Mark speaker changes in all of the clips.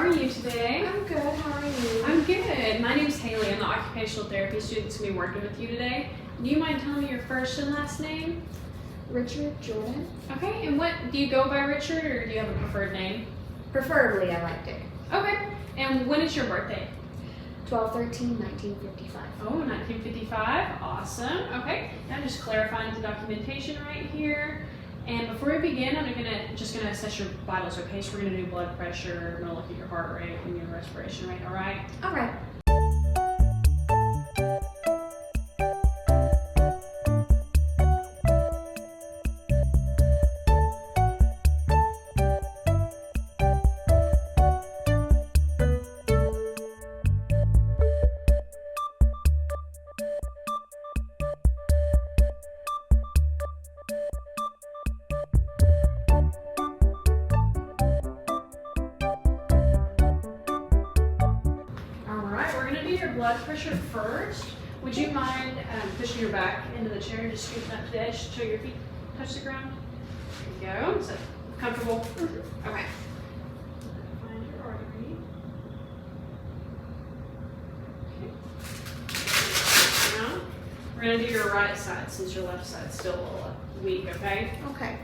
Speaker 1: are you today?
Speaker 2: I'm good. How are you?
Speaker 1: I'm good. My name's Hayleigh. I'm the occupational therapy student that's going to be working with you today. Do you mind telling me your first and last name?
Speaker 2: Richard Jordan.
Speaker 1: Okay, and what do you go by, Richard, or do you have a preferred name?
Speaker 2: Preferably, I like Dick.
Speaker 1: Okay, and when is your birthday?
Speaker 2: 12/13/1955.
Speaker 1: Oh, 1955. Awesome. Okay, now just clarifying the documentation right here. And before we begin, I'm just gonna assess your vitals. Okay, so we're gonna do blood pressure. We're gonna look at your heart rate and your respiration rate. All right.
Speaker 2: All right.
Speaker 1: Your blood pressure first. Would you mind pushing your back into the chair and just scooting up to the edge so your feet touch the ground? There you go. Is that comfortable? Mm-hmm. Okay. Find your artery. Okay. Now, we're going to do your right side since your left side's still a little weak, okay?
Speaker 2: Okay.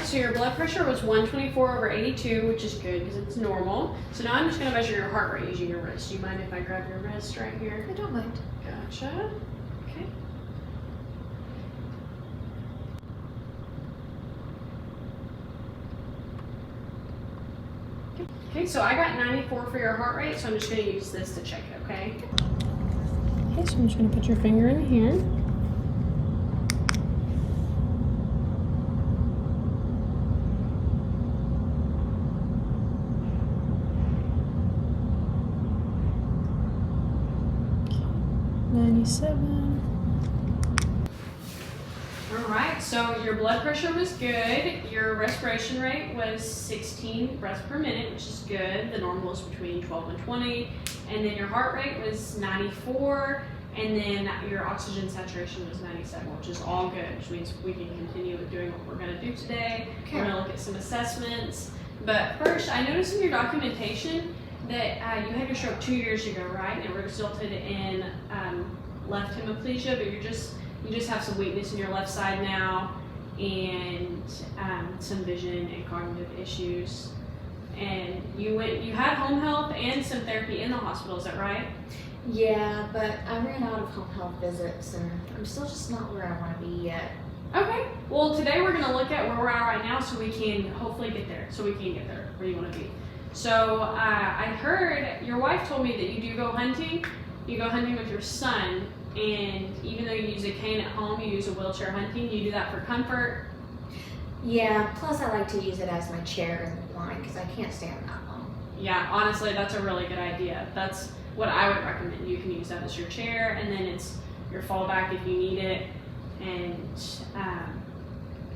Speaker 1: So your blood pressure was 124/82, which is good because it's normal. So now I'm just going to measure your heart rate using your wrist. Do you mind if I grab your wrist right here?
Speaker 2: I don't mind.
Speaker 1: Gotcha. Okay. Okay, so I got 94 for your heart rate, so I'm just going to use this to check it, okay? Okay, so I'm just going to put your finger in here. All right, so your blood pressure was good. Your respiration rate was 16 breaths per minute, which is good. The normal is between 12 and 20. And then your heart rate was 94. And then your oxygen saturation was 97, which is all good, which means we can continue with doing what we're going to do today. Okay. We're going to look at some assessments. But first, I noticed in your documentation that you had your stroke 2 years ago, right? And it resulted in left hemiplegia, but you just have some weakness in your left side now, and some vision and cognitive issues. And you had home health and some therapy in the hospital. Is that right?
Speaker 2: Yeah, but I ran out of home health visits, and I'm still just not where I want to be yet.
Speaker 1: Okay. Well, today we're going to look at where we're at right now, so we can hopefully get there. So we can get there where you want to be. So I heard your wife told me that you do go hunting. You go hunting with your son, and even though you use a cane at home, you use a wheelchair hunting. You do that for comfort.
Speaker 2: Yeah, plus I like to use it as my chair in the blind because I can't stand that long.
Speaker 1: Yeah, honestly, that's a really good idea. That's what I would recommend. You can use that as your chair, and then it's your fallback if you need it, and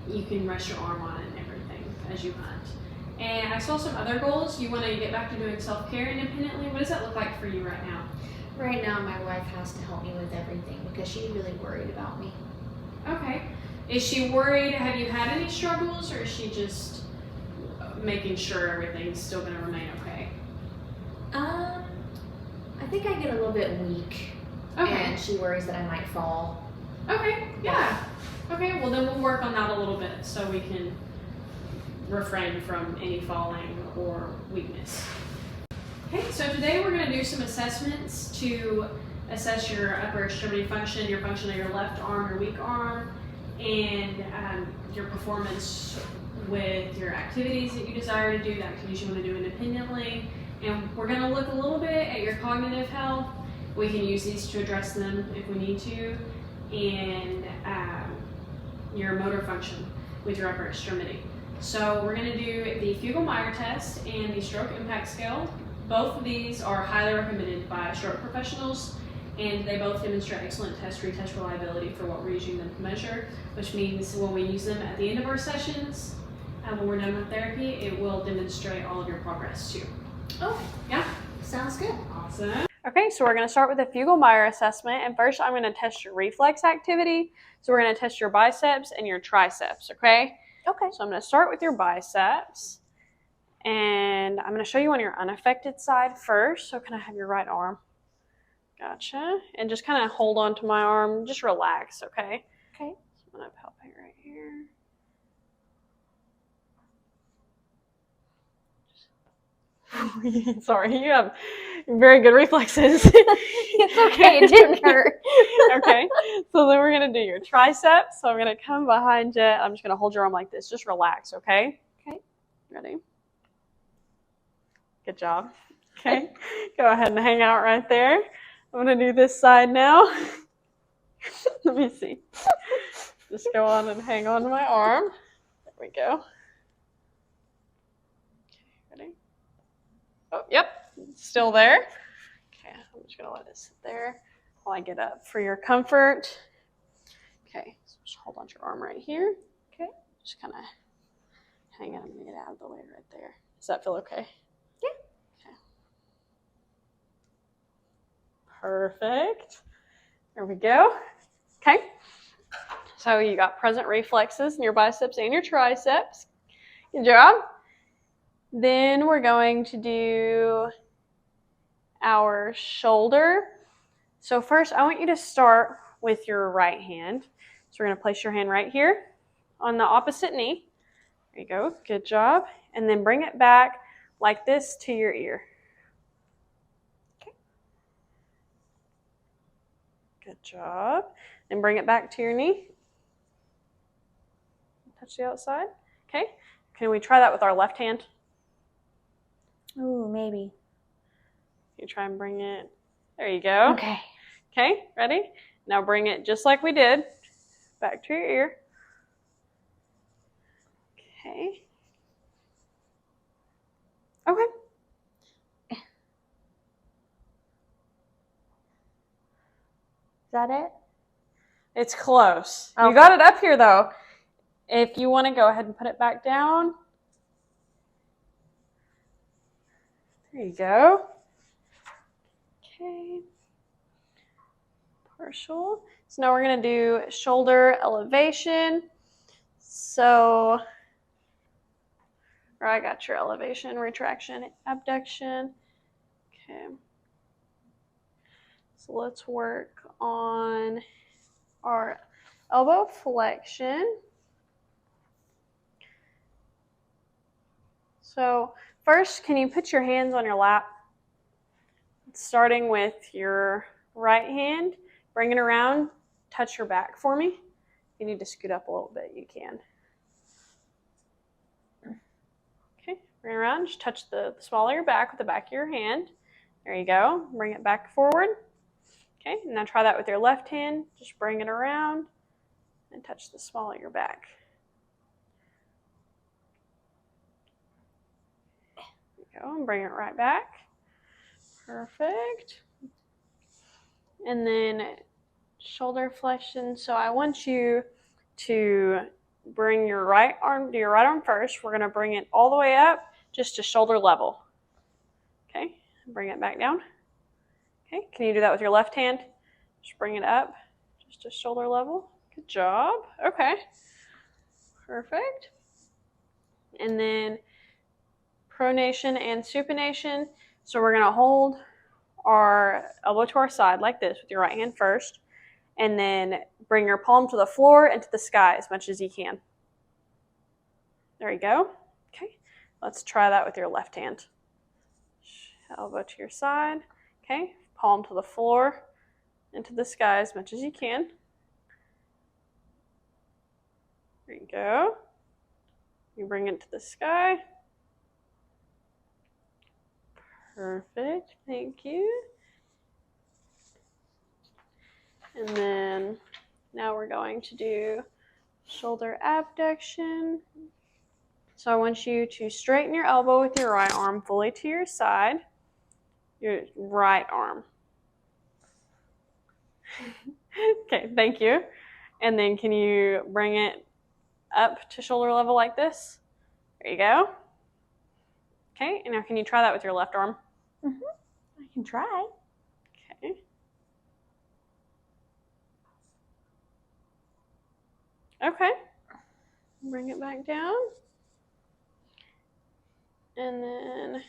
Speaker 1: you can rest your arm on it and everything as you hunt. And I saw some other goals. You want to get back to doing self-care independently. What does that look like for you right now?
Speaker 2: Right now, my wife has to help me with everything because she's really worried about me.
Speaker 1: Okay. Is she worried? Have you had any struggles, or is she just making sure everything's still going to remain okay?
Speaker 2: I think I get a little bit weak,
Speaker 1: okay.
Speaker 2: And she worries that I might fall.
Speaker 1: Okay, yeah. Okay. Okay, well then we'll work on that a little bit so we can refrain from any falling or weakness. Okay, so today we're going to do some assessments to assess your upper extremity function, your function of your left arm, your weak arm, and your performance with your activities that you desire to do, the activities you want to do independently. And we're going to look a little bit at your cognitive health. We can use these to address them if we need to, and your motor function with your upper extremity. So we're going to do the Fugl-Meyer test and the stroke impact scale. Both of these are highly recommended by stroke professionals, and they both demonstrate excellent retest reliability for what we're using them to measure, which means when we use them at the end of our sessions, when we're done with therapy, it will demonstrate all of your progress too.
Speaker 2: Okay.
Speaker 1: Yeah?
Speaker 2: Sounds good.
Speaker 1: Awesome. Okay, so we're going to start with the Fugl-Meyer assessment, and first I'm going to test your reflex activity. So we're going to test your biceps and your triceps, okay?
Speaker 2: Okay.
Speaker 1: So I'm going to start with your biceps, and I'm going to show you on your unaffected side first. So can I have your right arm? Gotcha. And just kind of hold on to my arm. Just relax, okay?
Speaker 2: Okay.
Speaker 1: So I'm going to palpate right here. Sorry, you have very good reflexes.
Speaker 2: It's okay, it didn't hurt.
Speaker 1: Okay, so then we're going to do your triceps. So I'm going to come behind you. I'm just going to hold your arm like this. Just relax, okay?
Speaker 2: Okay.
Speaker 1: Ready? Good job. Okay, go ahead and hang out right there. I'm going to do this side now. Let me see. Just go on and hang on to my arm. There we go. Okay, ready? Oh, yep, still there. Okay, I'm just gonna let it sit there while I get up for your comfort. Okay, so just hold on to your arm right here.
Speaker 2: Okay.
Speaker 1: Just kind of hang it. I'm gonna get out of the way right there. Does that feel okay?
Speaker 2: Yeah.
Speaker 1: Okay. Perfect. There we go. Okay. So you got present reflexes in your biceps and your triceps. Good job. Then we're going to do our shoulder. So first, I want you to start with your right hand. So we're going to place your hand right here on the opposite knee. There you go. Good job. And then bring it back like this to your ear. Okay. Good job. Then bring it back to your knee. Touch the outside. Okay. Can we try that with our left hand?
Speaker 2: Ooh, maybe.
Speaker 1: You try and bring it. There you go.
Speaker 2: Okay.
Speaker 1: Okay, ready? Now bring it just like we did. Back to your ear. Okay. Okay.
Speaker 2: Is that it?
Speaker 1: It's close.
Speaker 2: Okay.
Speaker 1: You got it up here though. If you want to go ahead and put it back down. There you go. Okay. Partial. So now we're going to do shoulder elevation. So, I got your elevation, retraction, abduction. Okay. So let's work on our elbow flexion. So first, can you put your hands on your lap? Starting with your right hand, bring it around, touch your back for me. If you need to scoot up a little bit, you can. Okay, bring it around, just touch the small of your back with the back of your hand. There you go. Bring it back forward. Okay, and now try that with your left hand. Just bring it around and touch the small of your back. There you go, and bring it right back. Perfect. And then shoulder flexion. So I want you to bring your right arm, do your right arm first. We're going to bring it all the way up just to shoulder level. Okay, bring it back down. Okay, can you do that with your left hand? Just bring it up just to shoulder level. Good job. Okay, perfect. And then pronation and supination. So we're going to hold our elbow to our side like this with your right hand first. and then bring your palm to the floor and to the sky as much as you can. There you go. Okay, let's try that with your left hand. Elbow to your side. Okay, palm to the floor and to the sky as much as you can. There you go. You bring it to the sky. Perfect, thank you. And then now we're going to do shoulder abduction. So I want you to straighten your elbow with your right arm fully to your side. Your right arm. Okay, thank you. And then can you bring it up to shoulder level like this? There you go. Okay, and now can you try that with your left arm?
Speaker 2: I can try.
Speaker 1: Okay. Okay. Bring it back down. And then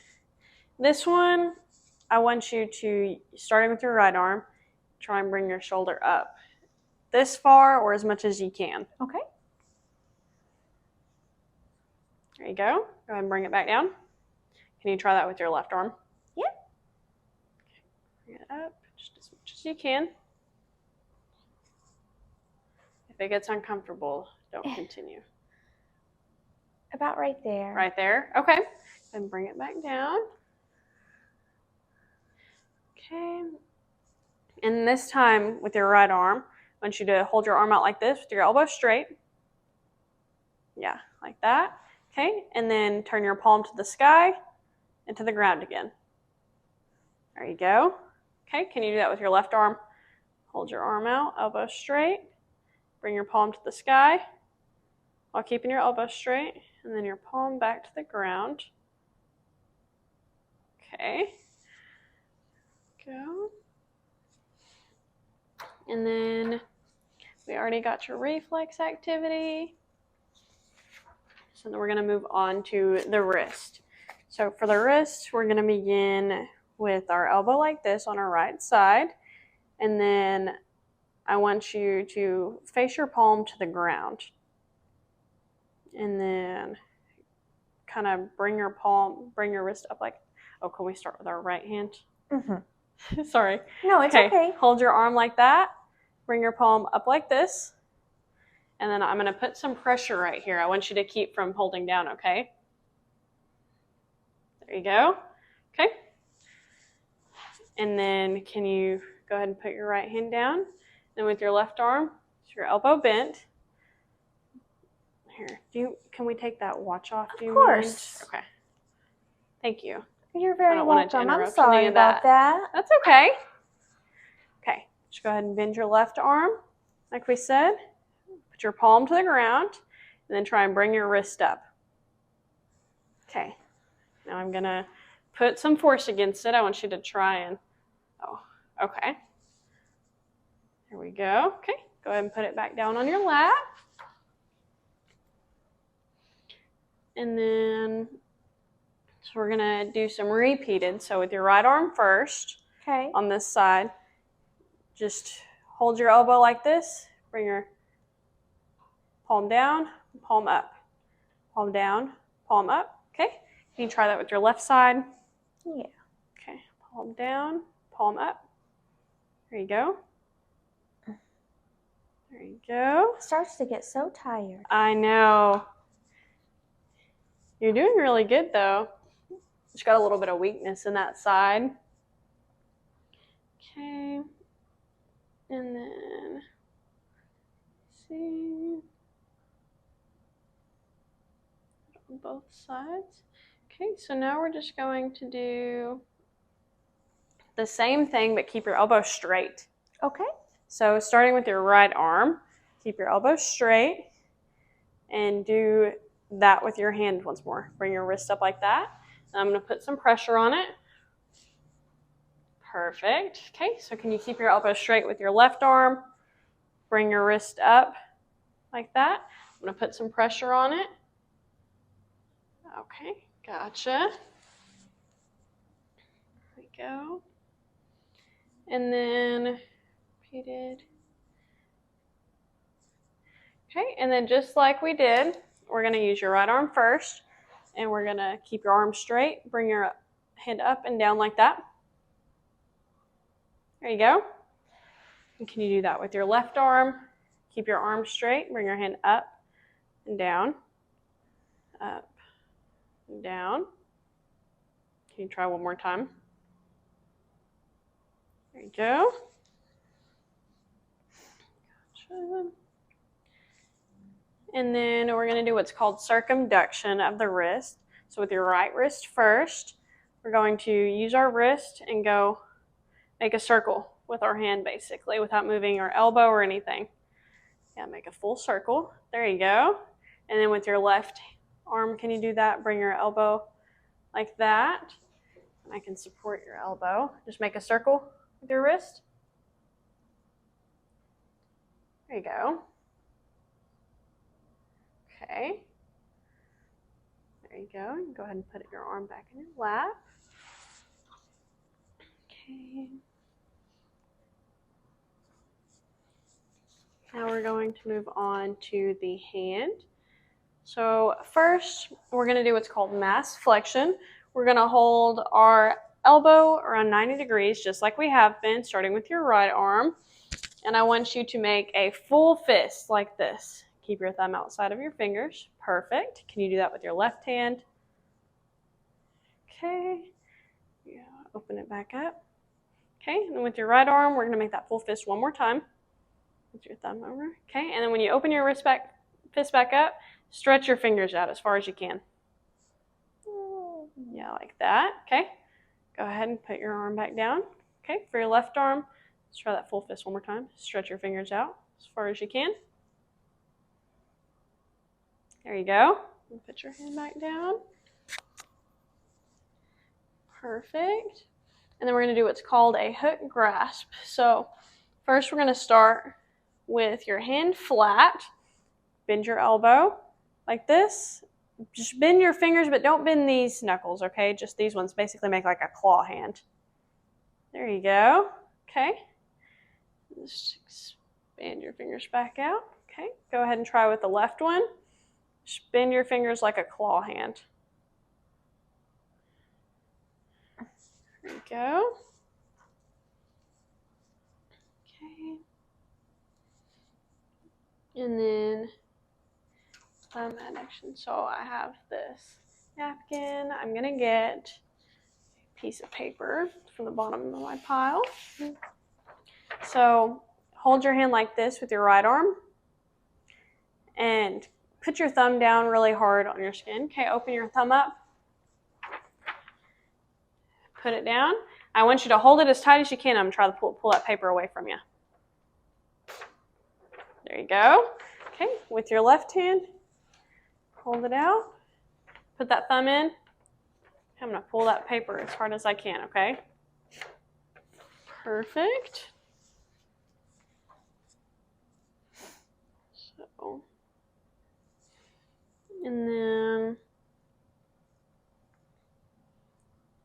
Speaker 1: this one, I want you to, starting with your right arm, try and bring your shoulder up this far or as much as you can.
Speaker 2: Okay.
Speaker 1: There you go. Go ahead and bring it back down. Can you try that with your left arm?
Speaker 2: Yeah.
Speaker 1: Bring it up just as much as you can. If it gets uncomfortable, don't continue.
Speaker 2: About right there.
Speaker 1: Right there. Okay. Then bring it back down. Okay. And this time with your right arm, I want you to hold your arm out like this with your elbow straight. Yeah, like that. Okay. And then turn your palm to the sky and to the ground again. There you go. Okay. Can you do that with your left arm? Hold your arm out, elbow straight. Bring your palm to the sky while keeping your elbow straight. And then your palm back to the ground. Okay. Go. And then we already got your reflex activity. So then we're going to move on to the wrist. So for the wrist, we're going to begin with our elbow like this on our right side. And then I want you to face your palm to the ground. And then kind of bring your wrist up like, oh, can we start with our right hand?
Speaker 2: Mm-hmm.
Speaker 1: Sorry.
Speaker 2: No, it's okay.
Speaker 1: Hold your arm like that. Bring your palm up like this. And then I'm going to put some pressure right here. I want you to keep from holding down, okay? There you go. Okay. And then can you go ahead and put your right hand down? And with your left arm, your elbow bent. Here, can we take that watch off?
Speaker 2: Of course.
Speaker 1: Okay. Thank you.
Speaker 2: You're very welcome. I'm sorry
Speaker 1: any of
Speaker 2: about that.
Speaker 1: That's okay. Okay, just go ahead and bend your left arm, like we said. Put your palm to the ground, and then try and bring your wrist up. Okay. Now I'm going to put some force against it. I want you to try and, okay. There we go. Okay, go ahead and put it back down on your lap. And then, so we're going to do some repeated. So with your right arm first,
Speaker 2: okay,
Speaker 1: on this side, just hold your elbow like this. Bring your palm down, palm up. Palm down, palm up. Okay, can you try that with your left side?
Speaker 2: Yeah.
Speaker 1: Okay, palm down, palm up. There you go. There you go.
Speaker 2: It starts to get so tired.
Speaker 1: I know. You're doing really good though. Just got a little bit of weakness in that side. Okay. And then, see. On both sides. Okay, so now we're just going to do the same thing, but keep your elbow straight.
Speaker 2: Okay.
Speaker 1: So starting with your right arm, keep your elbow straight and do that with your hand once more. Bring your wrist up like that. And I'm going to put some pressure on it. Perfect. Okay, so can you keep your elbow straight with your left arm? Bring your wrist up like that. I'm going to put some pressure on it. Okay, gotcha. There we go. And then repeated. Okay, and then just like we did, we're going to use your right arm first, and we're going to keep your arm straight. Bring your hand up and down like that. There you go. And can you do that with your left arm? Keep your arm straight. Bring your hand up and down. Up and down. Can you try one more time? There you go. Gotcha. And then we're going to do what's called circumduction of the wrist. So with your right wrist first, we're going to use our wrist and go make a circle with our hand basically without moving our elbow or anything. Yeah, make a full circle. There you go. And then with your left arm, can you do that? Bring your elbow like that. I can support your elbow. Just make a circle with your wrist. There you go. Okay. There you go. You can go ahead and put your arm back in your lap. Okay. Now we're going to move on to the hand. So first, we're going to do what's called mass flexion. We're going to hold our elbow around 90 degrees, just like we have been, starting with your right arm. And I want you to make a full fist like this. Keep your thumb outside of your fingers. Perfect. Can you do that with your left hand? Okay. Yeah, open it back up. Okay, and then with your right arm, we're going to make that full fist one more time. With your thumb over. Okay, and then when you open your fist back up, stretch your fingers out as far as you can. Yeah, like that. Okay, go ahead and put your arm back down. Okay, for your left arm, let's try that full fist one more time. Stretch your fingers out as far as you can. There you go. And put your hand back down. Perfect. And then we're going to do what's called a hook grasp. So first we're going to start with your hand flat. Bend your elbow like this. Just bend your fingers, but don't bend these knuckles, okay? Just these ones basically make like a claw hand. There you go. Okay. Just expand your fingers back out. Okay. Go ahead and try with the left one. Just bend your fingers like a claw hand. There you go. Okay. And then thumb adduction. So I have this napkin. I'm going to get a piece of paper from the bottom of my pile. So hold your hand like this with your right arm and put your thumb down really hard on your skin. Okay, open your thumb up. Put it down. I want you to hold it as tight as you can. I'm going to try to pull that paper away from you. There you go. Okay, with your left hand, hold it out. Put that thumb in. I'm going to pull that paper as hard as I can, okay? Perfect. So, and then,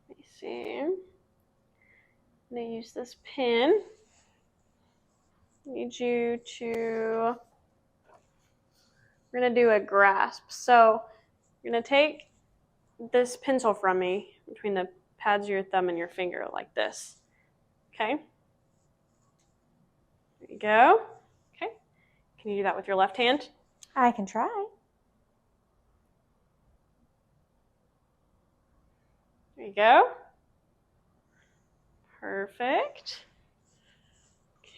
Speaker 1: let me see. I'm going to use this pen. I need you to, we're going to do a grasp. So you're going to take this pencil from me between the pads of your thumb and your finger like this. Okay? There you go. Okay. Can you do that with your left hand?
Speaker 2: I can try.
Speaker 1: There you go. Perfect.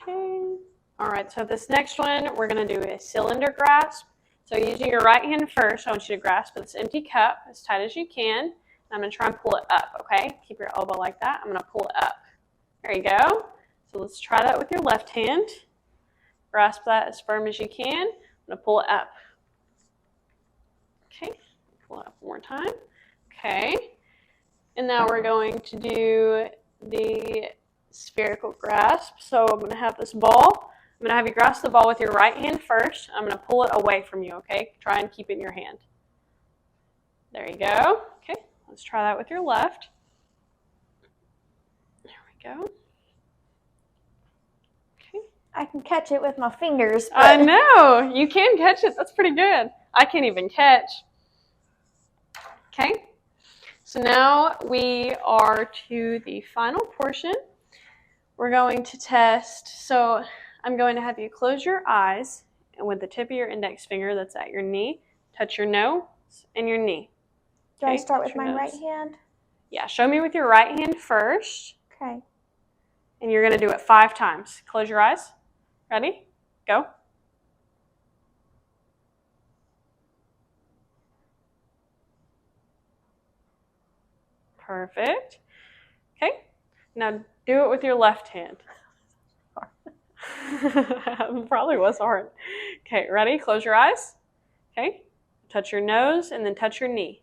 Speaker 1: Okay. All right, so this next one, we're going to do a cylinder grasp. So using your right hand first, I want you to grasp this empty cup as tight as you can. And I'm going to try and pull it up, okay? Keep your elbow like that. I'm going to pull it up. There you go. So let's try that with your left hand. Grasp that as firm as you can. I'm going to pull it up. Okay, pull it up one more time. Okay. And now we're going to do the spherical grasp. So I'm going to have this ball. I'm going to have you grasp the ball with your right hand first. I'm going to pull it away from you, okay? Try and keep it in your hand. There you go. Okay, let's try that with your left. There we go. Okay.
Speaker 2: I can catch it with my fingers. But...
Speaker 1: I know. You can catch it. That's pretty good. I can't even catch. Okay. So now we are to the final portion. We're going to test. So I'm going to have you close your eyes, and with the tip of your index finger that's at your knee, touch your nose and your knee.
Speaker 2: Do I start with my right hand?
Speaker 1: Yeah, show me with your right hand first.
Speaker 2: Okay.
Speaker 1: And you're going to do it 5 times. Close your eyes. Ready? Go. Perfect. Okay. Now do it with your left hand. Probably was hard. Okay, ready? Close your eyes. Okay. Touch your nose and then touch your knee.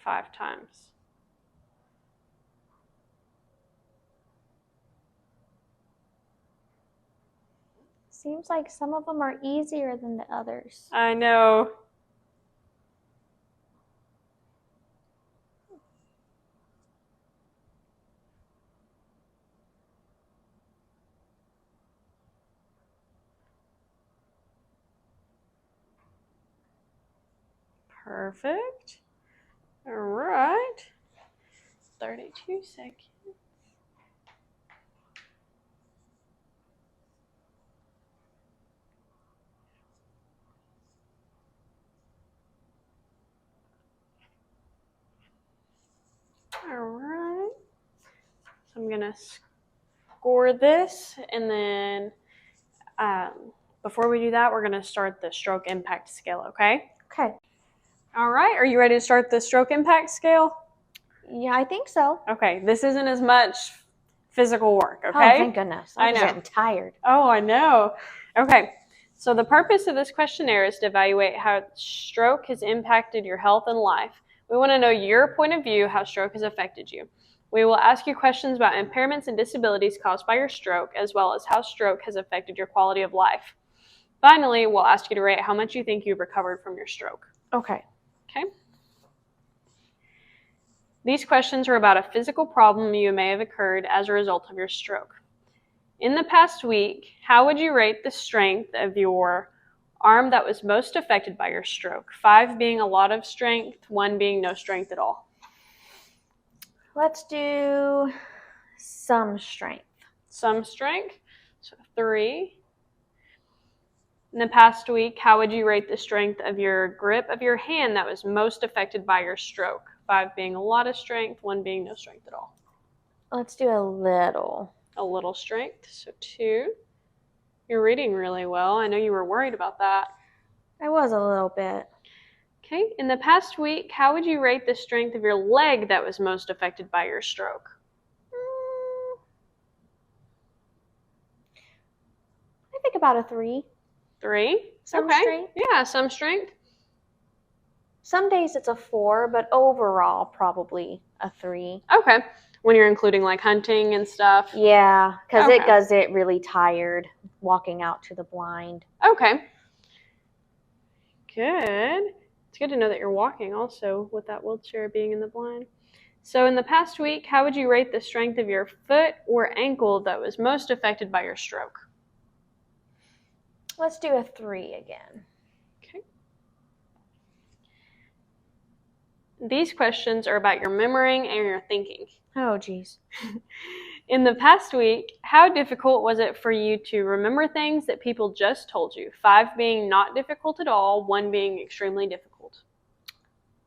Speaker 1: 5 times.
Speaker 2: Seems like some of them are easier than the others.
Speaker 1: I know. Perfect. All right. 32 seconds. All right. So I'm going to score this, and then before we do that, we're going to start the stroke impact scale, okay?
Speaker 2: Okay.
Speaker 1: All right. Are you ready to start the stroke impact scale?
Speaker 2: Yeah, I think so.
Speaker 1: Okay. This isn't as much physical work, okay?
Speaker 2: Oh, thank goodness.
Speaker 1: I
Speaker 2: I was
Speaker 1: know.
Speaker 2: getting tired.
Speaker 1: Oh, I know. Okay. So the purpose of this questionnaire is to evaluate how stroke has impacted your health and life. We want to know your point of view, how stroke has affected you. We will ask you questions about impairments and disabilities caused by your stroke, as well as how stroke has affected your quality of life. Finally, we'll ask you to rate how much you think you've recovered from your stroke.
Speaker 2: Okay.
Speaker 1: Okay? These questions are about a physical problem you may have occurred as a result of your stroke. In the past week, how would you rate the strength of your arm that was most affected by your stroke? 5 being a lot of strength, 1 being no strength at all.
Speaker 2: Let's do some strength.
Speaker 1: Some strength, so 3. In the past week, how would you rate the strength of your grip of your hand that was most affected by your stroke? 5 being a lot of strength, 1 being no strength at all.
Speaker 2: Let's do a little.
Speaker 1: A little strength, so 2. You're reading really well. I know you were worried about that.
Speaker 2: I was a little bit.
Speaker 1: Okay, in the past week, how would you rate the strength of your leg that was most affected by your stroke?
Speaker 2: I think about a 3.
Speaker 1: 3?
Speaker 2: Some
Speaker 1: okay.
Speaker 2: strength?
Speaker 1: Yeah, some strength.
Speaker 2: Some days it's a 4, but overall probably a 3.
Speaker 1: Okay, when you're including like hunting and stuff?
Speaker 2: Yeah, because
Speaker 1: Okay.
Speaker 2: it does get really tired walking out to the blind.
Speaker 1: Okay. Good. It's good to know that you're walking also with that wheelchair being in the blind. So in the past week, how would you rate the strength of your foot or ankle that was most affected by your stroke?
Speaker 2: Let's do a 3 again.
Speaker 1: Okay. These questions are about your memorying and your thinking.
Speaker 2: Oh, geez.
Speaker 1: In the past week, how difficult was it for you to remember things that people just told you? 5 being not difficult at all, 1 being extremely difficult.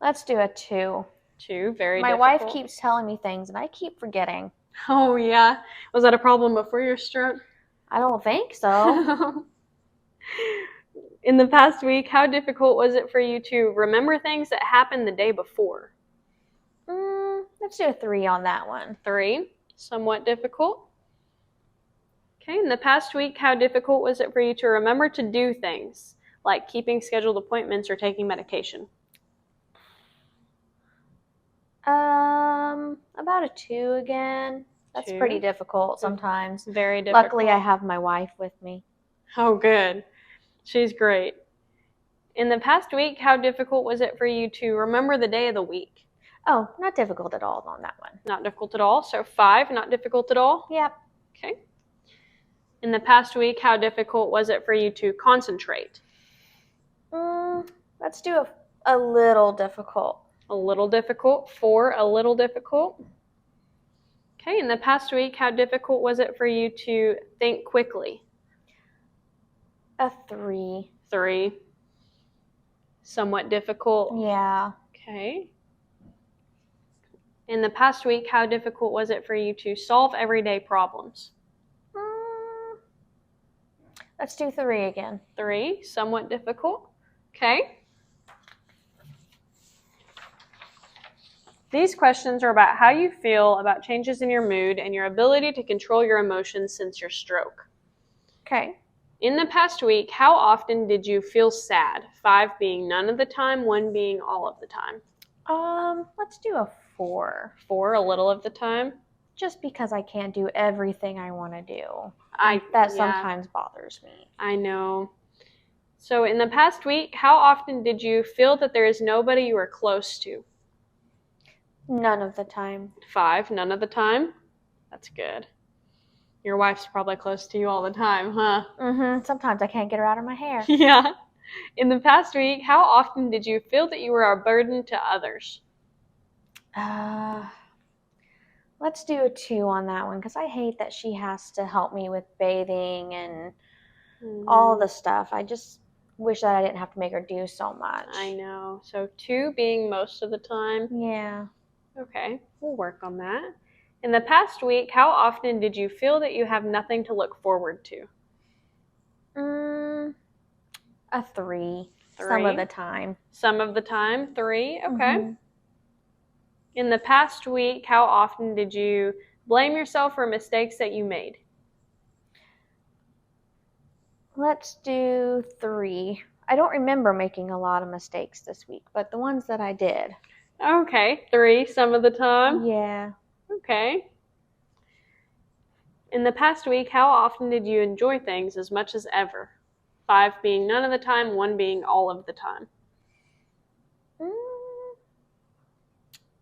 Speaker 2: Let's do a 2.
Speaker 1: 2, very
Speaker 2: My
Speaker 1: difficult.
Speaker 2: wife keeps telling me things and I keep forgetting.
Speaker 1: Oh, yeah. Was that a problem before your stroke?
Speaker 2: I don't think so.
Speaker 1: In the past week, how difficult was it for you to remember things that happened the day before?
Speaker 2: Let's do a 3 on that one.
Speaker 1: 3, somewhat difficult. Okay, in the past week, how difficult was it for you to remember to do things, like keeping scheduled appointments or taking medication?
Speaker 2: About a 2 again. That's
Speaker 1: 2.
Speaker 2: pretty difficult sometimes.
Speaker 1: Very difficult.
Speaker 2: Luckily, I have my wife with me.
Speaker 1: Oh, good. She's great. In the past week, how difficult was it for you to remember the day of the week?
Speaker 3: Oh, not difficult at all on that one.
Speaker 1: Not difficult at all. So 5, not difficult at all.
Speaker 3: Yep.
Speaker 1: Okay. In the past week, how difficult was it for you to concentrate?
Speaker 3: Let's do a little difficult.
Speaker 1: A little difficult. 4, a little difficult. Okay. In the past week, how difficult was it for you to think quickly?
Speaker 3: A 3.
Speaker 1: 3, somewhat difficult.
Speaker 3: Yeah.
Speaker 1: Okay. In the past week, how difficult was it for you to solve everyday problems?
Speaker 3: Let's do 3 again.
Speaker 1: 3, somewhat difficult. Okay. These questions are about how you feel about changes in your mood and your ability to control your emotions since your stroke.
Speaker 3: Okay.
Speaker 1: In the past week, how often did you feel sad? 5 being none of the time, 1 being all of the time.
Speaker 3: Let's do a 4.
Speaker 1: 4, a little of the time.
Speaker 3: Just because I can't do everything I want to do.
Speaker 1: That
Speaker 3: sometimes bothers me.
Speaker 1: I know. So in the past week, how often did you feel that there is nobody you are close to?
Speaker 3: None of the time.
Speaker 1: 5, none of the time. That's good. Your wife's probably close to you all the time, huh?
Speaker 3: Sometimes I can't get her out of my hair.
Speaker 1: Yeah. In the past week, how often did you feel that you were a burden to others?
Speaker 3: Let's do a 2 on that one because I hate that she has to help me with bathing and all the stuff. I just wish that I didn't have to make her do so much.
Speaker 1: I know. So 2 being most of the time.
Speaker 3: Yeah.
Speaker 1: Okay, we'll work on that. In the past week, how often did you feel that you have nothing to look forward to?
Speaker 3: A 3.
Speaker 1: 3.
Speaker 3: Some of the time.
Speaker 1: Some of the time, 3. Okay. In the past week, how often did you blame yourself for mistakes that you made?
Speaker 3: Let's do 3. I don't remember making a lot of mistakes this week, but the ones that I did.
Speaker 1: Okay, 3, some of the time.
Speaker 3: Yeah.
Speaker 1: Okay. In the past week, how often did you enjoy things as much as ever? 5 being none of the time, 1 being all of the time.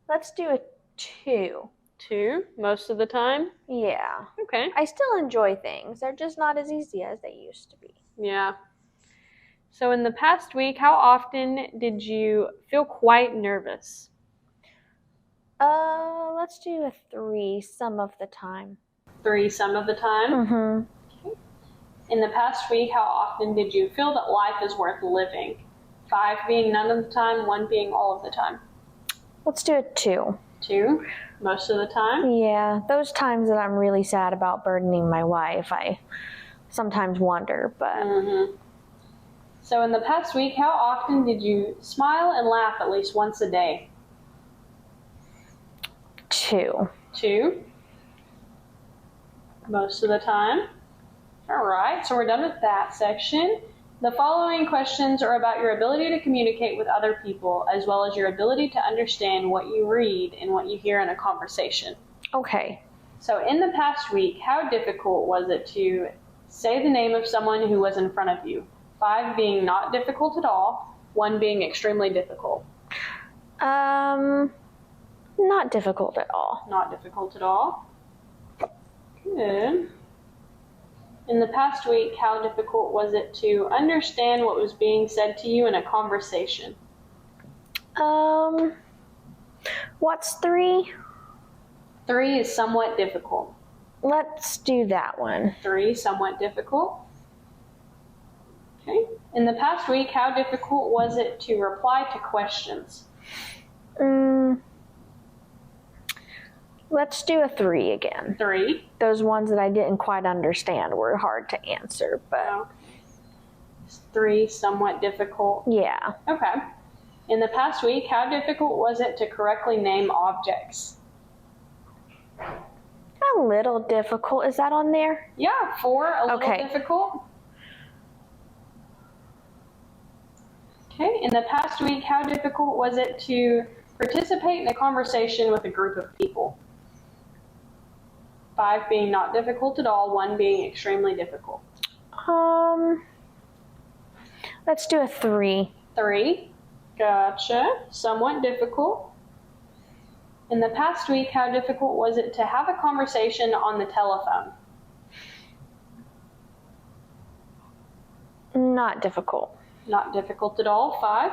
Speaker 3: Let's do a 2.
Speaker 1: 2, most of the time?
Speaker 3: Yeah.
Speaker 1: Okay.
Speaker 3: I still enjoy things. They're just not as easy as they used to be.
Speaker 1: Yeah. So in the past week, how often did you feel quite nervous?
Speaker 3: Let's do a 3 some of the time.
Speaker 1: 3, some of the time? Okay. In the past week, how often did you feel that life is worth living? 5 being none of the time, 1 being all of the time.
Speaker 3: Let's do a 2.
Speaker 1: 2, most of the time?
Speaker 3: Yeah, those times that I'm really sad about burdening my wife, I sometimes wonder, but...
Speaker 1: So in the past week, how often did you smile and laugh at least once a day?
Speaker 3: 2.
Speaker 1: 2, most of the time. All right, so we're done with that section. The following questions are about your ability to communicate with other people, as well as your ability to understand what you read and what you hear in a conversation.
Speaker 3: Okay.
Speaker 1: So in the past week, how difficult was it to say the name of someone who was in front of you? 5 being not difficult at all, 1 being extremely difficult.
Speaker 3: Not difficult at all.
Speaker 1: Not difficult at all. Good. In the past week, how difficult was it to understand what was being said to you in a conversation?
Speaker 3: What's 3?
Speaker 1: 3 is somewhat difficult.
Speaker 3: Let's do that one.
Speaker 1: 3, somewhat difficult. Okay. In the past week, how difficult was it to reply to questions?
Speaker 3: Let's do a 3 again.
Speaker 1: 3.
Speaker 3: Those ones that I didn't quite understand were hard to answer, but...
Speaker 1: Okay. 3, somewhat difficult.
Speaker 3: Yeah.
Speaker 1: Okay. In the past week, how difficult was it to correctly name objects?
Speaker 3: A little difficult. Is that on there?
Speaker 1: Yeah, 4, a little
Speaker 3: Okay.
Speaker 1: difficult. Okay, in the past week, how difficult was it to participate in a conversation with a group of people? 5 being not difficult at all, 1 being extremely difficult.
Speaker 3: Let's do a 3.
Speaker 1: 3, gotcha, somewhat difficult. In the past week, how difficult was it to have a conversation on the telephone?
Speaker 3: Not difficult.
Speaker 1: Not difficult at all. 5.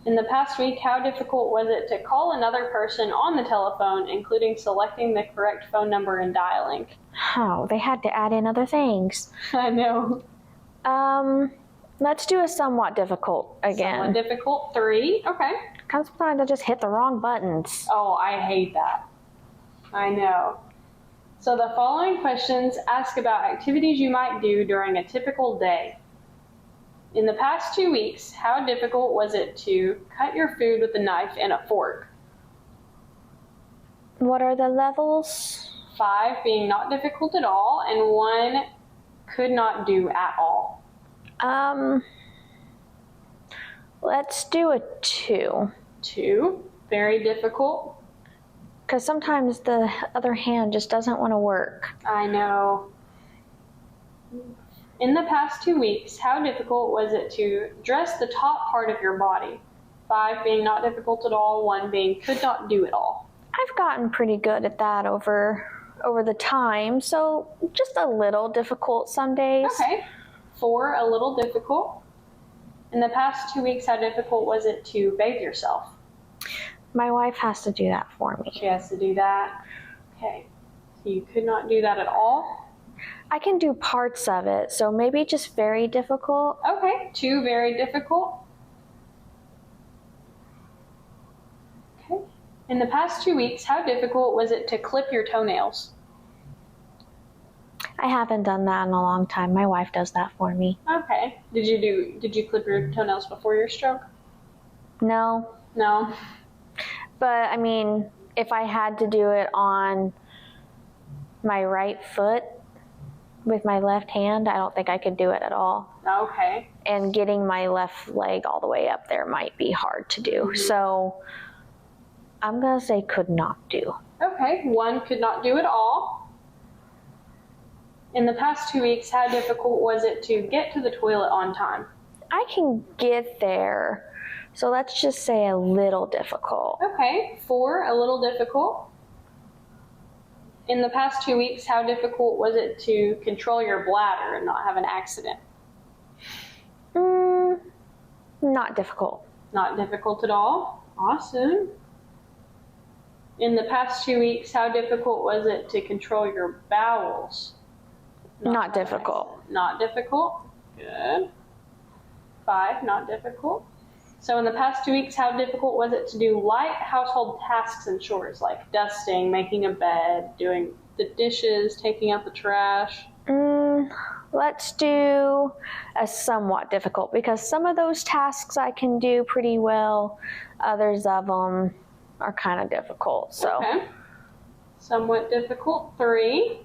Speaker 1: In the past week, how difficult was it to call another person on the telephone, including selecting the correct phone number and dialing?
Speaker 3: Oh, they had to add in other things.
Speaker 1: I know.
Speaker 3: Let's do a somewhat difficult again.
Speaker 1: Somewhat difficult. 3. Okay.
Speaker 3: Because sometimes I just hit the wrong buttons.
Speaker 1: Oh, I hate that. I know. So the following questions ask about activities you might do during a typical day. In the past 2 weeks, how difficult was it to cut your food with a knife and a fork?
Speaker 3: What are the levels?
Speaker 1: 5 being not difficult at all, and 1 could not do at all.
Speaker 3: Let's do a 2.
Speaker 1: 2, very difficult.
Speaker 3: Because sometimes the other hand just doesn't want to work.
Speaker 1: I know. In the past 2 weeks, how difficult was it to dress the top part of your body? 5 being not difficult at all, 1 being could not do at all.
Speaker 3: I've gotten pretty good at that over the time, so just a little difficult some days.
Speaker 1: Okay. 4, a little difficult. In the past 2 weeks, how difficult was it to bathe yourself?
Speaker 3: My wife has to do that for me.
Speaker 1: She has to do that. Okay. So you could not do that at all?
Speaker 3: I can do parts of it, so maybe just very difficult.
Speaker 1: Okay. 2, very difficult. Okay. In the past 2 weeks, how difficult was it to clip your toenails?
Speaker 3: I haven't done that in a long time. My wife does that for me.
Speaker 1: Okay. Did you clip your toenails before your stroke?
Speaker 3: No.
Speaker 1: No.
Speaker 3: But I mean, if I had to do it on my right foot with my left hand, I don't think I could do it at all.
Speaker 1: Okay.
Speaker 3: And getting my left leg all the way up there might be hard to do.
Speaker 1: Mm-hmm.
Speaker 3: So I'm going to say could not do.
Speaker 1: Okay. 1 could not do at all. In the past 2 weeks, how difficult was it to get to the toilet on time?
Speaker 3: I can get there. So let's just say a little difficult.
Speaker 1: Okay. 4, a little difficult. In the past 2 weeks, how difficult was it to control your bladder and not have an accident?
Speaker 3: Not difficult.
Speaker 1: Not difficult at all. Awesome. In the past 2 weeks, how difficult was it to control your bowels?
Speaker 3: Not difficult.
Speaker 1: Not difficult. Good. 5, not difficult. So in the past 2 weeks, how difficult was it to do light household tasks and chores like dusting, making a bed, doing the dishes, taking out the trash?
Speaker 3: Let's do a somewhat difficult, because some of those tasks I can do pretty well. Others of them are kind of difficult. So.
Speaker 1: Okay. Somewhat difficult. 3.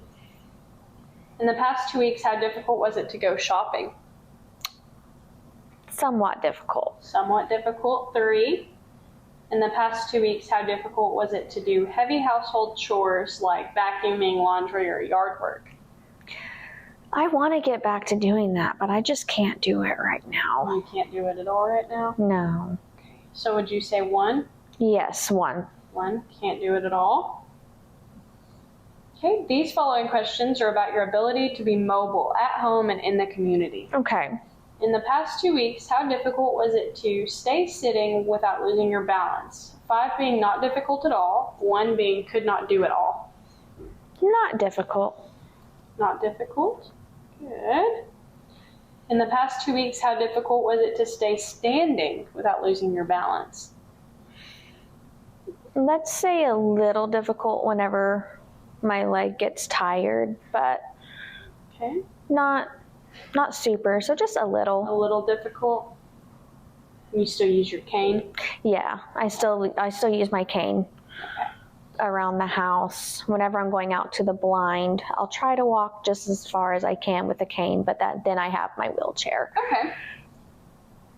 Speaker 1: In the past 2 weeks, how difficult was it to go shopping?
Speaker 3: Somewhat difficult.
Speaker 1: Somewhat difficult. 3. In the past 2 weeks, how difficult was it to do heavy household chores like vacuuming, laundry, or yard work?
Speaker 3: I want to get back to doing that, but I just can't do it right now.
Speaker 1: You can't do it at all right now?
Speaker 3: No.
Speaker 1: Okay. So would you say 1?
Speaker 3: Yes, 1.
Speaker 1: 1, can't do it at all. Okay, these following questions are about your ability to be mobile at home and in the community.
Speaker 3: Okay.
Speaker 1: In the past 2 weeks, how difficult was it to stay sitting without losing your balance? 5 being not difficult at all, 1 being could not do at all.
Speaker 3: Not difficult.
Speaker 1: Not difficult. Good. In the past 2 weeks, how difficult was it to stay standing without losing your balance?
Speaker 3: Let's say a little difficult whenever my leg gets tired, but
Speaker 1: Okay.
Speaker 3: not super, so just a little.
Speaker 1: A little difficult. You still use your cane?
Speaker 3: Yeah, I still use my cane around the house. Whenever I'm going out to the blind, I'll try to walk just as far as I can with the cane, but then I have my wheelchair.
Speaker 1: Okay.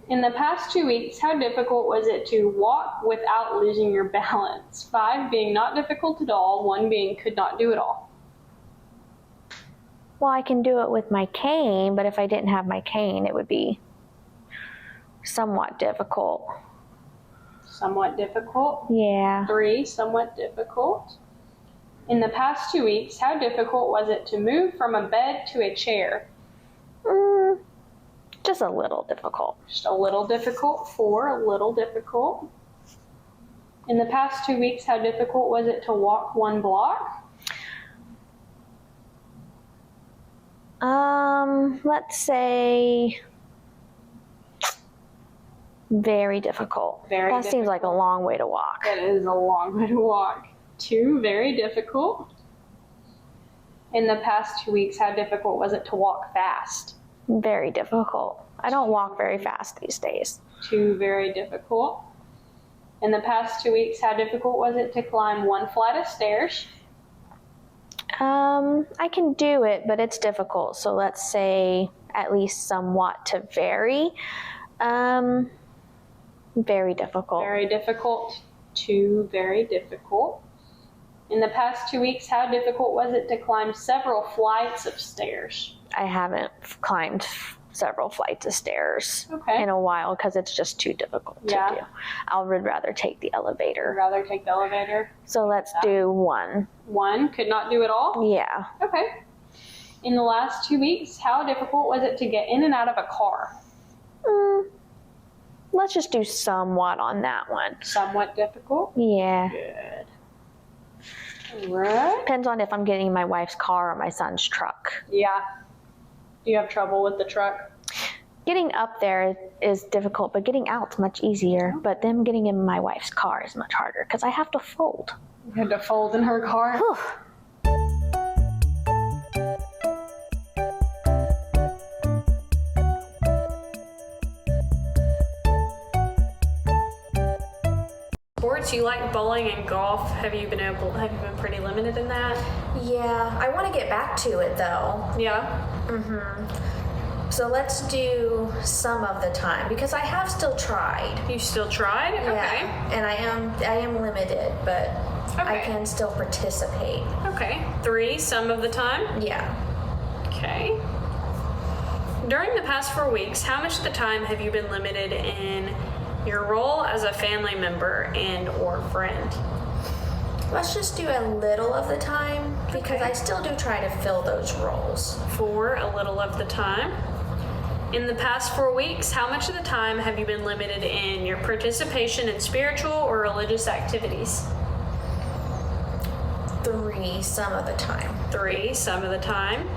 Speaker 1: In the past 2 weeks, how difficult was it to walk without losing your balance? 5 being not difficult at all, 1 being could not do at all.
Speaker 3: Well, I can do it with my cane, but if I didn't have my cane, it would be somewhat difficult.
Speaker 4: somewhat difficult.
Speaker 3: Yeah.
Speaker 4: 3, somewhat difficult. In the past 2 weeks, how difficult was it to move from a bed to a chair?
Speaker 3: Just a little difficult.
Speaker 4: Just a little difficult. 4, a little difficult. In the past 2 weeks, how difficult was it to walk 1 block?
Speaker 3: Let's say very difficult.
Speaker 4: Very
Speaker 3: that seems like a long way to walk.
Speaker 4: That is a long way to walk. 2, very difficult. In the past 2 weeks, how difficult was it to walk fast?
Speaker 3: Very difficult. I don't walk very fast these days.
Speaker 4: 2, very difficult. In the past 2 weeks, how difficult was it to climb 1 flight of stairs?
Speaker 3: I can do it, but it's difficult. So let's say at least somewhat to very. Very difficult.
Speaker 4: Very difficult. 2, very difficult. In the past 2 weeks, how difficult was it to climb several flights of stairs?
Speaker 3: I haven't climbed several flights of stairs
Speaker 4: Okay.
Speaker 3: in a while because it's just too difficult to do. I would rather take the
Speaker 4: I'd
Speaker 3: elevator.
Speaker 4: rather take the elevator.
Speaker 3: So let's do 1.
Speaker 4: 1, could not do it all?
Speaker 3: Yeah.
Speaker 4: Okay. In the last 2 weeks, how difficult was it to get in and out of a car?
Speaker 3: Let's just do somewhat on that one.
Speaker 4: Somewhat difficult.
Speaker 3: Yeah.
Speaker 4: Good. All right.
Speaker 3: Depends on if I'm getting in my wife's car or my son's truck.
Speaker 4: Yeah. Do you have trouble with the truck?
Speaker 3: Getting up there is difficult, but getting out's much easier. But then getting in my wife's car is much harder because I have to fold.
Speaker 4: You had to fold in her car?
Speaker 3: Whew.
Speaker 1: Sports, you like bowling and golf. Have you been pretty limited in that?
Speaker 2: Yeah, I want to get back to it though.
Speaker 1: Yeah.
Speaker 2: So let's do some of the time because I have still tried.
Speaker 1: You still tried? Okay.
Speaker 2: Yeah, and I am limited, but I
Speaker 1: Okay.
Speaker 2: can still participate.
Speaker 1: Okay. 3, some of the time.
Speaker 2: Yeah.
Speaker 1: Okay. During the past 4 weeks, how much of the time have you been limited in your role as a family member and or friend?
Speaker 2: Let's just do a little of the time because
Speaker 1: Okay.
Speaker 2: I still do try to fill those roles.
Speaker 1: 4, a little of the time. In the past 4 weeks, how much of the time have you been limited in your participation in spiritual or religious activities?
Speaker 2: 3, some of the time.
Speaker 1: 3, some of the time.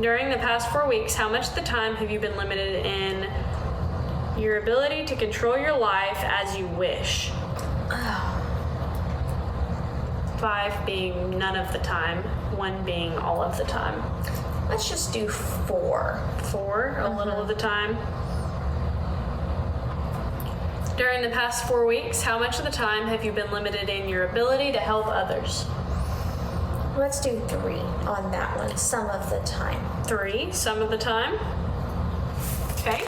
Speaker 1: During the past 4 weeks, how much of the time have you been limited in your ability to control your life as you wish? 5 being none of the time, 1 being all of the time.
Speaker 2: Let's just do 4.
Speaker 1: 4, a little of the time. During the past 4 weeks, how much of the time have you been limited in your ability to help others?
Speaker 2: Let's do 3 on that one, some of the time.
Speaker 1: 3, some of the time. Okay.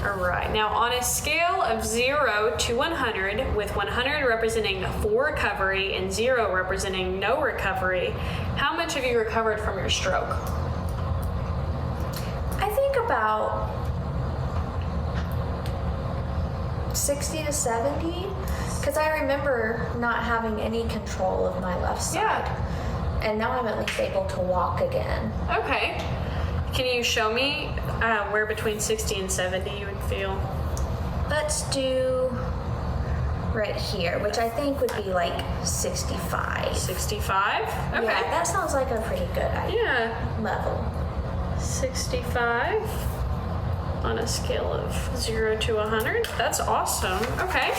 Speaker 1: All right, now on a scale of 0 to 100, with 100 representing full recovery and 0 representing no recovery, how much have you recovered from your stroke?
Speaker 2: I think about 60 to 70 because I remember not having any control of my left side. And now I'm at least able to walk again.
Speaker 1: Okay. Can you show me where between 60 and 70 you would feel?
Speaker 2: Let's do right here, which I think would be like 65.
Speaker 1: 65? Okay.
Speaker 2: Yeah, that sounds like a pretty good
Speaker 1: Yeah,
Speaker 2: level.
Speaker 1: 65 on a scale of 0 to 100. That's awesome. Okay.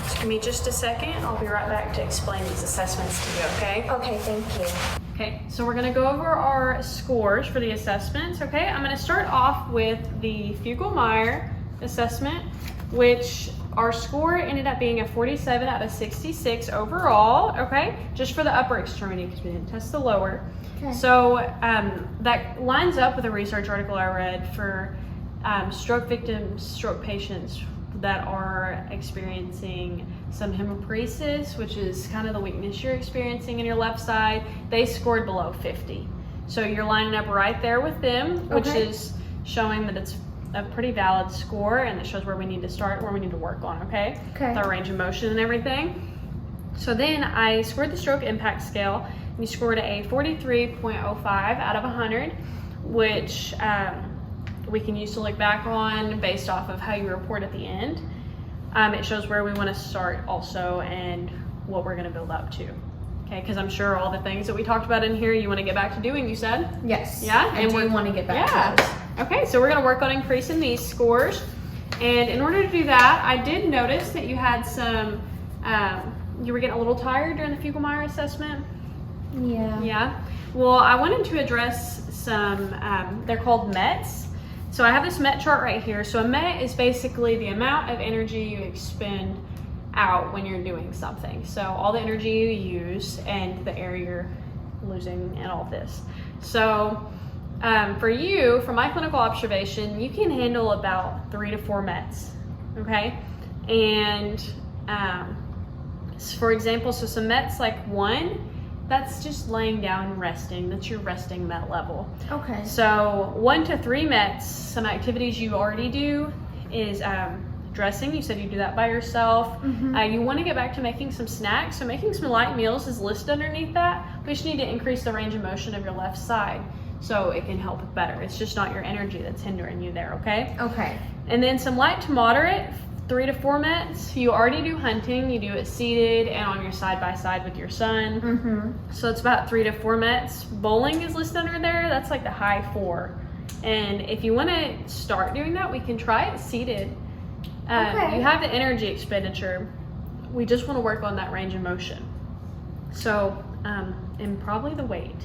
Speaker 1: Just give me just a second. I'll be right back to explain these assessments to you, okay?
Speaker 2: Okay, thank you.
Speaker 1: Okay, so we're gonna go over our scores for the assessments, okay? I'm gonna start off with the Fugel-Meyer assessment, which our score ended up being a 47 out of 66 overall, okay? Just for the upper extremity, because we didn't test the lower.
Speaker 2: Okay.
Speaker 1: So that lines up with a research article I read for stroke victims, stroke patients that are experiencing some hemiparesis, which is kind of the weakness you're experiencing in your left side. They scored below 50. So you're lining up right there with them, which
Speaker 2: Okay.
Speaker 1: is showing that it's a pretty valid score, and it shows where we need to start, where we need to work on, okay?
Speaker 2: Okay.
Speaker 1: With our range of motion and everything. So then I scored the stroke impact scale. We scored a 43.05 out of 100, which we can use to look back on based off of how you report at the end. It shows where we want to start also and what we're going to build up to. Okay, because I'm sure all the things that we talked about in here you want to get back to doing, you said?
Speaker 2: Yes.
Speaker 1: Yeah?
Speaker 2: I do want to get back to those.
Speaker 1: Okay, so we're going to work on increasing these scores. And in order to do that, I did notice that you had some, you were getting a little tired during the Fugel-Meyer assessment.
Speaker 2: Yeah.
Speaker 1: Yeah. Well, I wanted to address some, they're called METs. So I have this MET chart right here. So a MET is basically the amount of energy you expend out when you're doing something. So all the energy you use and the area you're losing and all this. So for you, from my clinical observation, you can handle about 3 to 4 METs, okay? And for example, so some METs like 1, that's just laying down and resting. That's your resting MET level.
Speaker 2: Okay.
Speaker 1: So 1 to 3 METs, some activities you already do is dressing. You said you do that by yourself.
Speaker 2: Mm-hmm.
Speaker 1: You want to get back to making some snacks. So making some light meals is listed underneath that. We just need to increase the range of motion of your left side so it can help better. It's just not your energy that's hindering you there, okay?
Speaker 2: Okay.
Speaker 1: And then some light to moderate, 3 to 4 METs. You already do hunting. You do it seated and on your side by side with your son.
Speaker 2: Mm-hmm.
Speaker 1: So it's about 3 to 4 METs. Bowling is listed under there. That's like the high 4. And if you want to start doing that, we can try it seated.
Speaker 2: Okay.
Speaker 1: You have the energy expenditure. We just want to work on that range of motion. So, and probably the weight.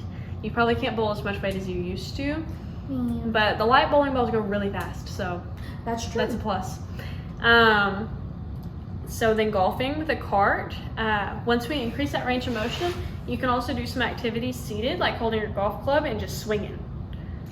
Speaker 1: You probably can't bowl as much weight as you used to, but the light bowling balls go really fast, so
Speaker 2: That's true.
Speaker 1: that's a plus. So then golfing with a cart. Once we increase that range of motion, you can also do some activities seated, like holding your golf club and just swinging.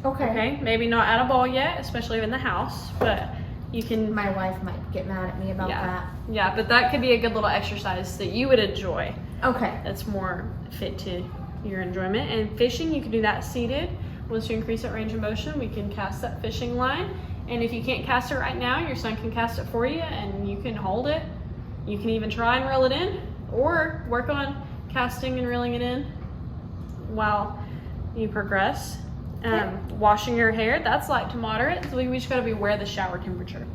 Speaker 2: Okay.
Speaker 1: Okay, maybe not at a ball yet, especially in the house, but you can.
Speaker 2: My wife might get mad at me about that.
Speaker 1: Yeah, but that could be a good little exercise that you would enjoy.
Speaker 2: Okay.
Speaker 1: That's more fit to your enjoyment. And fishing, you can do that seated. Once you increase that range of motion, we can cast that fishing line. And if you can't cast it right now, your son can cast it for you and you can hold it. You can even try and reel it in or work on casting and reeling it in while you progress. Washing your hair, that's light to moderate. So we just gotta be aware of the shower temperature.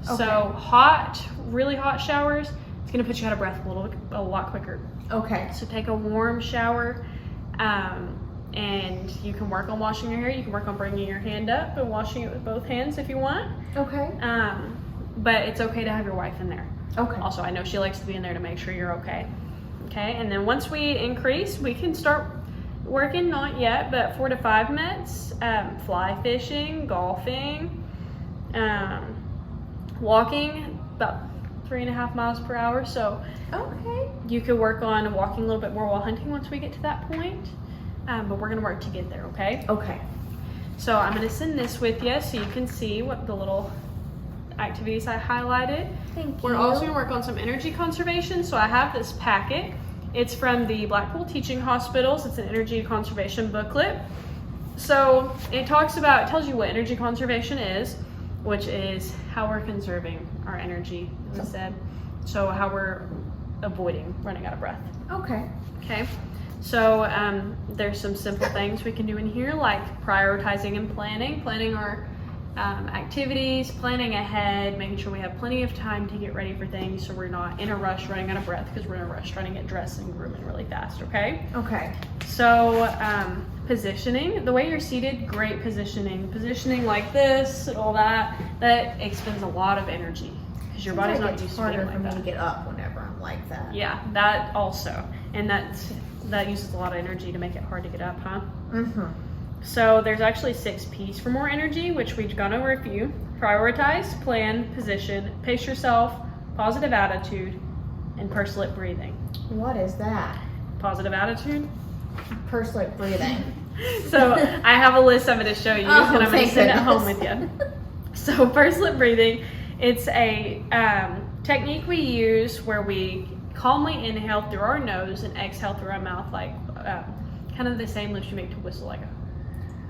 Speaker 2: Okay.
Speaker 1: So hot, really hot showers, it's gonna put you out of breath a lot quicker.
Speaker 2: Okay.
Speaker 1: So take a warm shower, and you can work on washing your hair. You can work on bringing your hand up and washing it with both hands if you want.
Speaker 2: Okay.
Speaker 1: But it's okay to have your wife in there.
Speaker 2: Okay.
Speaker 1: Also, I know she likes to be in there to make sure you're okay. Okay, and then once we increase, we can start working, not yet, but 4 to 5 METs, fly fishing, golfing, walking about 3.5 miles per hour. So
Speaker 2: Okay.
Speaker 1: you could work on walking a little bit more while hunting once we get to that point. But we're gonna work to get there, okay?
Speaker 2: Okay.
Speaker 1: So I'm gonna send this with you so you can see what the little activities I highlighted.
Speaker 2: Thank you.
Speaker 1: We're also gonna work on some energy conservation. So I have this packet. It's from the Blackpool Teaching Hospitals. It's an energy conservation booklet. So it tells you what energy conservation is, which is how we're conserving our energy, as I said. So how we're avoiding running out of breath.
Speaker 2: Okay.
Speaker 1: Okay. So there's some simple things we can do in here, like prioritizing and planning our activities, planning ahead, making sure we have plenty of time to get ready for things so we're not in a rush running out of breath because we're in a rush trying to get dressed and grooming really fast, okay?
Speaker 2: Okay.
Speaker 1: So positioning, the way you're seated, great positioning. Positioning like this and all that expends a lot of energy because your body's not used to being
Speaker 2: harder
Speaker 1: like
Speaker 2: for me
Speaker 1: that.
Speaker 2: to get up whenever I'm like that.
Speaker 1: Yeah, that also. And that uses a lot of energy to make it hard to get up, huh?
Speaker 2: Mm-hmm.
Speaker 1: So there's actually 6 P's for more energy, which we've gone over a few. Prioritize, plan, position, pace yourself, positive attitude, and pursed lip breathing.
Speaker 2: What is that?
Speaker 1: Positive attitude?
Speaker 2: Pursed lip breathing.
Speaker 1: So I have a list I'm going to show you,
Speaker 2: Oh,
Speaker 1: and I'm going to
Speaker 2: thank
Speaker 1: send it home with
Speaker 2: goodness.
Speaker 1: you. So pursed lip breathing, it's a technique we use where we calmly inhale through our nose and exhale through our mouth, like kind of the same lips you make to whistle like a.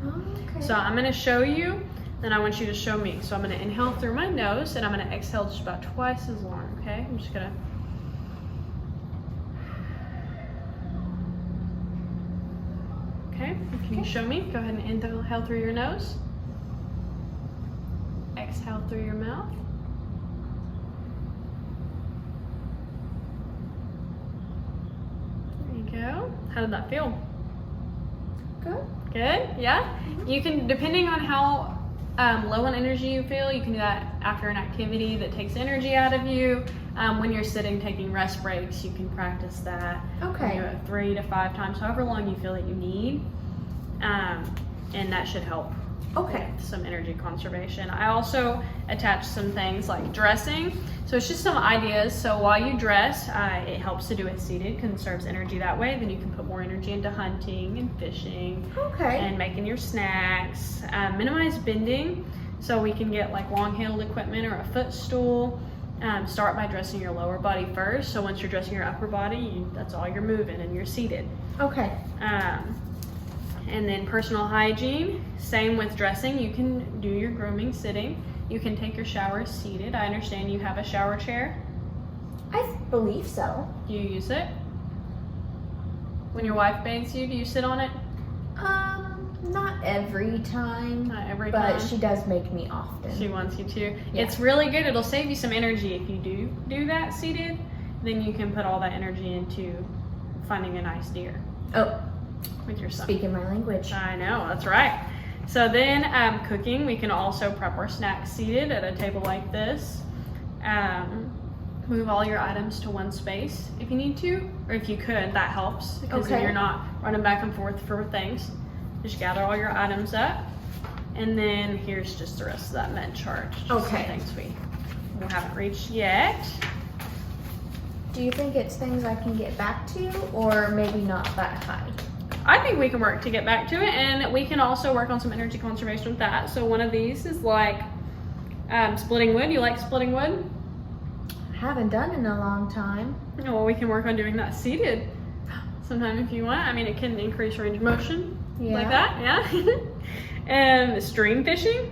Speaker 2: Okay.
Speaker 1: So I'm going to show you Then I want you to show me. So I'm gonna inhale through my nose and I'm gonna exhale just about twice as long, okay? I'm just gonna. Okay, can you show me? Go ahead and inhale through your nose. Exhale through your mouth. There you go. How did that feel?
Speaker 2: Good.
Speaker 1: Good, yeah? You can, depending on how low on energy you feel, you can do that after an activity that takes energy out of you. When you're sitting taking rest breaks, you can practice that.
Speaker 2: Okay.
Speaker 1: You do it 3 to 5 times, however long you feel that you need. And that should help.
Speaker 2: Okay.
Speaker 1: With some energy conservation. I also attach some things like dressing. So it's just some ideas. So while you dress, it helps to do it seated, conserves energy that way. Then you can put more energy into hunting and fishing.
Speaker 2: Okay.
Speaker 1: And making your snacks. Minimize bending. So we can get like long-handled equipment or a footstool. Start by dressing your lower body first. So once you're dressing your upper body, that's all you're moving and you're seated.
Speaker 2: Okay.
Speaker 1: And then personal hygiene, same with dressing. You can do your grooming sitting. You can take your shower seated. I understand you have a shower chair.
Speaker 2: I believe so.
Speaker 1: Do you use it? When your wife bathes you, do you sit on it?
Speaker 2: Not every time.
Speaker 1: Not every
Speaker 2: but
Speaker 1: time.
Speaker 2: she does make me often.
Speaker 1: She wants you to.
Speaker 2: Yeah.
Speaker 1: It's really good. It'll save you some energy if you do that seated. Then you can put all that energy into finding a nice deer.
Speaker 2: Oh,
Speaker 1: with your son.
Speaker 2: speaking my language.
Speaker 1: I know, that's right. So then cooking, we can also prep our snacks seated at a table like this. Move all your items to one space if you need to, or if you could, that helps because then you're not running back and forth for things. Just gather all your items up, and then here's just the rest of that med chart. Just some things we haven't reached yet.
Speaker 2: Do you think it's things I can get back to, or maybe not that high?
Speaker 1: I think we can work to get back to it, and we can also work on some energy conservation with that. So one of these is like splitting wood. You like splitting wood?
Speaker 2: Haven't done in a long time.
Speaker 1: Well, we can work on doing that seated sometime if you want. I mean, it can increase range of motion like that, yeah. Stream fishing.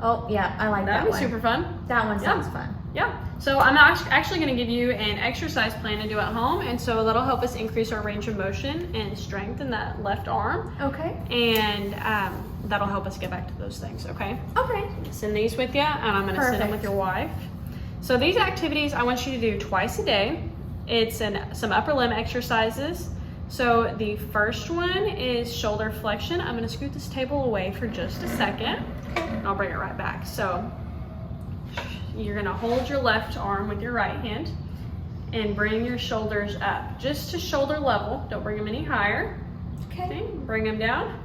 Speaker 2: Oh, yeah, I like that
Speaker 1: That'd
Speaker 2: one.
Speaker 1: be super fun.
Speaker 2: That one sounds fun.
Speaker 1: Yeah. So I'm actually going to give you an exercise plan to do at home, and so that'll help us increase our range of motion and strength in that left arm.
Speaker 2: Okay.
Speaker 1: And that'll help us get back to those things, okay?
Speaker 2: Okay.
Speaker 1: Send these with you, and I'm going to send them with your wife. So these activities I want you to do twice a day. It's some upper limb exercises. So the first one is shoulder flexion. I'm going to scoot this table away for just a second, and I'll bring it right back. So you're going to hold your left arm with your right hand and bring your shoulders up just to shoulder level. Don't bring them any higher. Okay. Bring them down.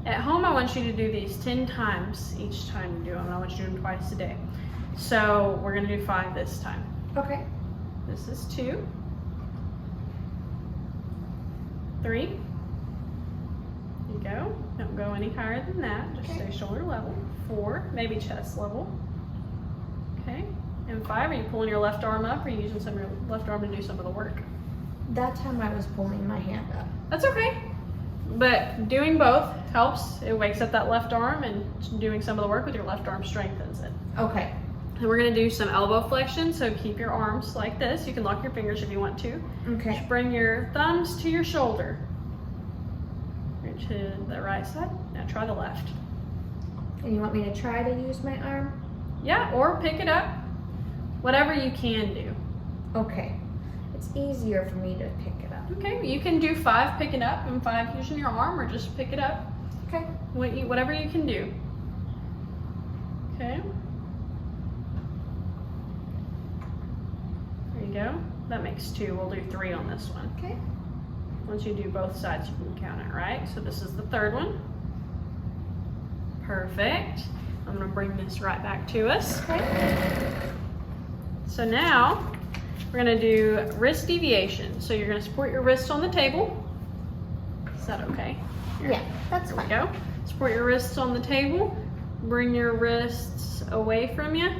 Speaker 1: At home, I want you to do these 10 times each time you do them. I want you to do them twice a day. So we're going to do 5 this time.
Speaker 2: Okay.
Speaker 1: This is 2, 3. There you go. Don't go any higher than that. Just stay shoulder level. 4, maybe chest level. Okay. And 5, are you pulling your left arm up, or are you using some of your left arm to do some of the work?
Speaker 2: That time I was pulling my hand up.
Speaker 1: That's okay. But doing both helps. It wakes up that left arm, and doing some of the work with your left arm strengthens it.
Speaker 2: Okay.
Speaker 1: And we're going to do some elbow flexion, so keep your arms like this. You can lock your fingers if you want to.
Speaker 2: Okay.
Speaker 1: Just bring your thumbs to your shoulder. Reach to the right side. Now try the left.
Speaker 2: And you want me to try to use my arm?
Speaker 1: Yeah, or pick it up. Whatever you can do.
Speaker 2: Okay. It's easier for me to pick it up.
Speaker 1: Okay, you can do 5 picking up and 5 using your arm, or just pick it up.
Speaker 2: Okay.
Speaker 1: Whatever you can do. Okay. There you go. That makes 2. We'll do 3 on this one.
Speaker 2: Okay.
Speaker 1: Once you do both sides, you can count it, right? So this is the third one. Perfect. I'm going to bring this right back to us.
Speaker 2: Okay.
Speaker 1: So now we're going to do wrist deviation. So you're going to support your wrists on the table. Is that okay? Here.
Speaker 2: Yeah, that's fine.
Speaker 1: There we go. Support your wrists on the table. Bring your wrists away from you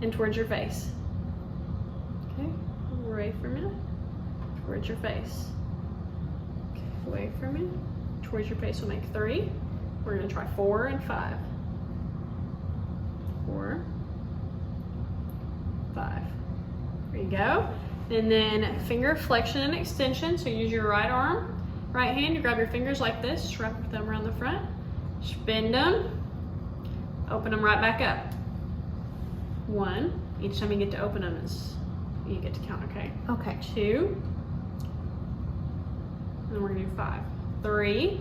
Speaker 1: and towards your face. Okay, away from you, towards your face. Okay, away from you, towards your face will make 3. We're gonna try 4 and 5. 4, 5. There you go. And then finger flexion and extension. So use your right arm, right hand, you grab your fingers like this, just wrap your thumb around the front, bend them, open them right back up. 1. Each time you get to open them is you get to count, okay?
Speaker 2: Okay.
Speaker 1: 2. And then we're gonna do 5. 3,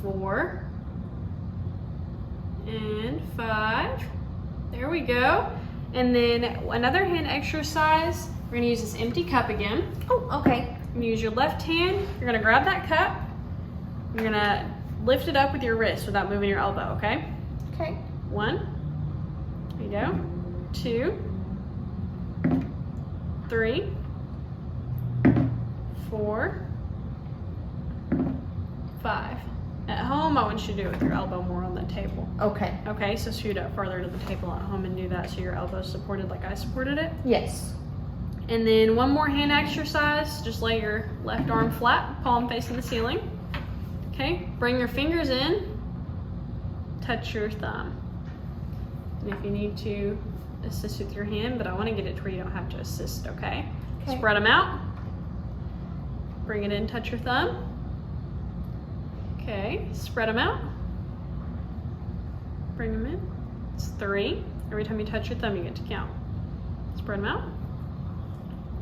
Speaker 1: 4, and 5. There we go. And then another hand exercise, we're gonna use this empty cup again.
Speaker 2: Oh, okay.
Speaker 1: You're gonna use your left hand, you're gonna grab that cup, you're gonna lift it up with your wrist without moving your elbow, okay?
Speaker 2: Okay.
Speaker 1: 1, there you go. 2, 3, 4, 5. At home, I want you to do it with your elbow more on the table.
Speaker 2: Okay.
Speaker 1: Okay, so scoot up farther to the table at home and do that so your elbow's supported like I supported it.
Speaker 2: Yes.
Speaker 1: And then one more hand exercise. Just lay your left arm flat, palm facing the ceiling. Okay, bring your fingers in, touch your thumb. And if you need to assist with your hand, but I want to get it to where you don't have to assist, okay?
Speaker 2: Okay.
Speaker 1: Spread them out. Bring it in, touch your thumb. Okay, spread them out. Bring them in. It's 3. Every time you touch your thumb, you get to count. Spread them out.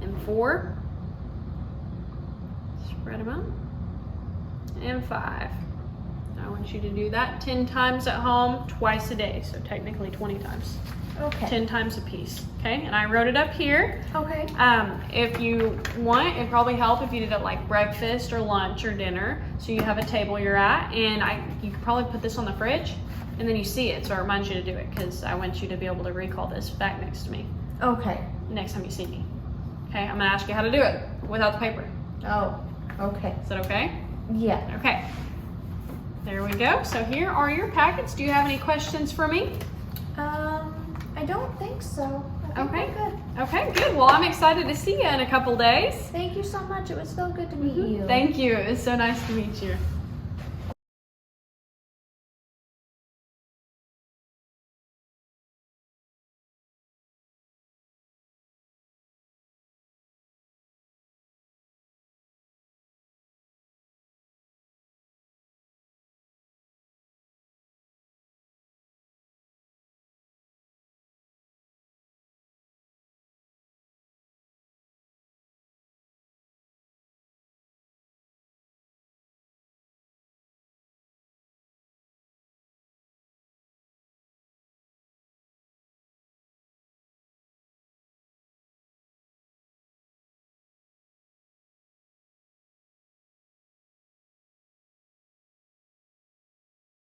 Speaker 1: And 4. Spread them out. And 5. I want you to do that 10 times at home, twice a day. So technically 20 times.
Speaker 2: Okay.
Speaker 1: 10 times a piece. Okay, and I wrote it up here.
Speaker 2: Okay.
Speaker 1: If you want, it'd probably help if you did it like breakfast or lunch or dinner. So you have a table you're at, and you could probably put this on the fridge, and then you see it, so it reminds you to do it, because I want you to be able to recall this back next to me
Speaker 2: Okay.
Speaker 1: next time you see me. Okay, I'm gonna ask you how to do it without the paper.
Speaker 2: Oh, okay.
Speaker 1: Is that okay?
Speaker 2: Yeah.
Speaker 1: Okay. There we go. So here are your packets. Do you have any questions for me?
Speaker 2: I don't think so. I think
Speaker 1: Okay.
Speaker 2: we're good.
Speaker 1: Okay, good. Well, I'm excited to see you in a couple days.
Speaker 2: Thank you so much. It was so good to meet you.
Speaker 1: Thank you. It was so nice to meet you.